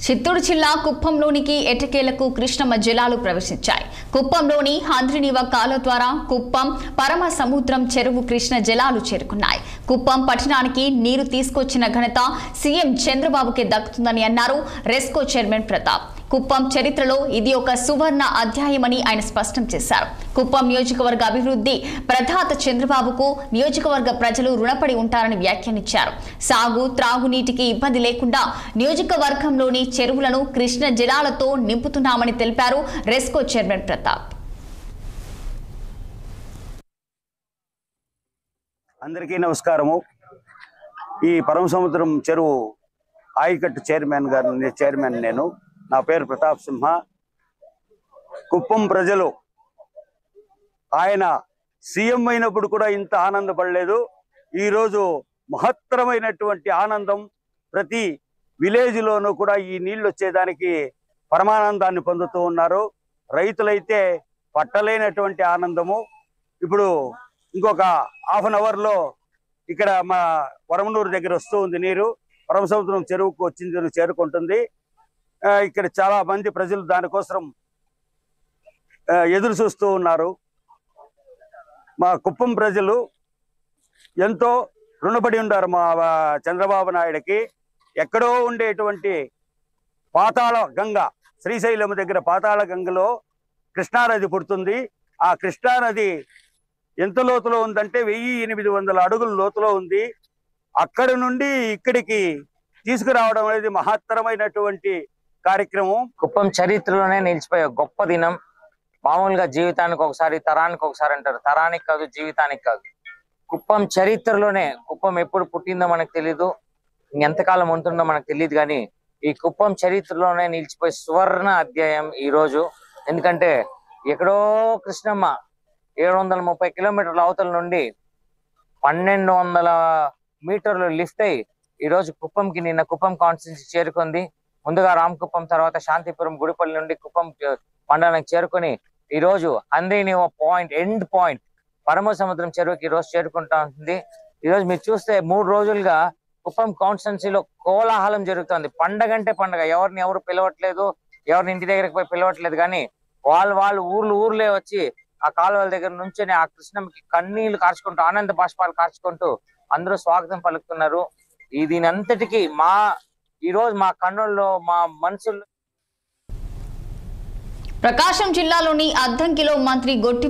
చిత్తూరు జిల్లా కుప్పంలోనికి ఎట్టకేలకు కృష్ణమ్మ జలాలు ప్రవేశించాయి. కుప్పంలోని హంద్రినీవ కాలువ ద్వారా కుప్పం పరమ సముద్రం చెరువు కృష్ణ జలాలు చేరుకున్నాయి. కుప్పం పట్టణానికి నీరు తీసుకొచ్చిన ఘనత సీఎం చంద్రబాబుకే దక్కుతుందని అన్నారు రెస్కో చైర్మన్ ప్రతాప్. కుప్పం చరిత్రలో ఇది ఒక సువర్ణ అధ్యాయమని ఆయన స్పష్టం చేశారు. కుప్పం నియోజకవర్గ అభివృద్ధి ప్రదాత చంద్రబాబుకు నియోజకవర్గ ప్రజలు రుణపడి ఉంటారని వ్యాఖ్యానించారు. సాగు త్రాగునీటికి ఇబ్బంది లేకుండా నియోజకవర్గంలోని చెరువులను కృష్ణ జలాలతో నింపుతున్నామని తెలిపారు రెస్కో చైర్మన్ ప్రతాప్. అందరికీ నమస్కారము. ఈ పరమ సముద్రం చెరువు ఆయకట్టు చైర్మన్ నేను. నా పేరు ప్రతాప్ సింహ. కుప్పం ప్రజలు ఆయన సీఎం అయినప్పుడు కూడా ఇంత ఆనందపడలేదు. ఈరోజు మహత్తరమైనటువంటి ఆనందం. ప్రతి విలేజ్లోనూ కూడా ఈ నీళ్లు వచ్చేదానికి పరమానందాన్ని పొందుతూ ఉన్నారు. రైతులైతే పట్టలేనటువంటి ఆనందము. ఇప్పుడు ఇంకొక హాఫ్ అన్ అవర్లో ఇక్కడ మా వరమనూరు దగ్గర వస్తూ ఉంది నీరు. పరమ సముద్రం చెరువుకు వచ్చింది చేరుకుంటుంది. ఇక్కడ చాలా మంది ప్రజలు దానికోసం ఎదురు చూస్తూ ఉన్నారు. మా కుప్పం ప్రజలు ఎంతో రుణపడి ఉన్నారు మా చంద్రబాబు నాయుడికి. ఎక్కడో ఉండేటువంటి పాతాళ గంగ, శ్రీశైలం దగ్గర పాతాళ గంగలో కృష్ణానది పుడుతుంది. ఆ కృష్ణానది ఎంత లోతులో ఉందంటే 1800 అడుగుల లోతులో ఉంది. అక్కడి నుండి ఇక్కడికి తీసుకురావడం అనేది మహత్తరమైనటువంటి కార్యక్రమం. కుప్పం చరిత్రలోనే నిలిచిపోయే గొప్ప దినం. మామూలుగా జీవితానికి ఒకసారి, తరానికి ఒకసారి అంటారు. తరానికి కాదు, జీవితానికి కాదు. కుప్పం చరిత్రలోనే, కుప్పం ఎప్పుడు పుట్టిందో మనకు తెలీదు, ఎంతకాలం ఉంటుందో మనకు తెలియదు, కానీ ఈ కుప్పం చరిత్రలోనే నిలిచిపోయే సువర్ణ అధ్యాయం ఈ రోజు. ఎందుకంటే ఎక్కడో కృష్ణమ్మ 730 కిలోమీటర్ల అవతల నుండి 1200 మీటర్లు లిఫ్ట్ అయ్యి ఈరోజు కుప్పంకి, నిన్న కుప్పం కాన్స్టిట్యున్సీ చేరుకుంది. ముందుగా రామకుప్పం, తర్వాత శాంతిపురం, గుడిపల్లి నుండి కుప్పం మండలానికి చేరుకుని ఈరోజు హంద్రినీవ పాయింట్, ఎండ్ పాయింట్ పరమ సముద్రం చెరువుకి ఈరోజు చేరుకుంటా ఉంటుంది. ఈరోజు మీరు చూస్తే 3 రోజులుగా కుప్పం కాన్స్టిట్యున్సీలో కోలాహలం జరుగుతుంది. పండగ అంటే పండగ. ఎవరిని ఎవరు పిలవట్లేదు, ఎవరిని ఇంటి దగ్గరికి పోయి పిలవట్లేదు, కానీ వాళ్ళు ఊర్లే వచ్చి ఆ కాలువల దగ్గర నుంచొని ఆ కృష్ణమ్మకి కన్నీళ్లు కార్చుకుంటూ, ఆనంద బాష్పాలు కార్చుకుంటూ అందరూ స్వాగతం పలుకుతున్నారు. దీని అంతటికి ఈ రోజు మా కన్నుల్లో, మా మనసుల్లో. ప్రకాశం జిల్లాలోని అద్దంకిలో మంత్రి గొట్టి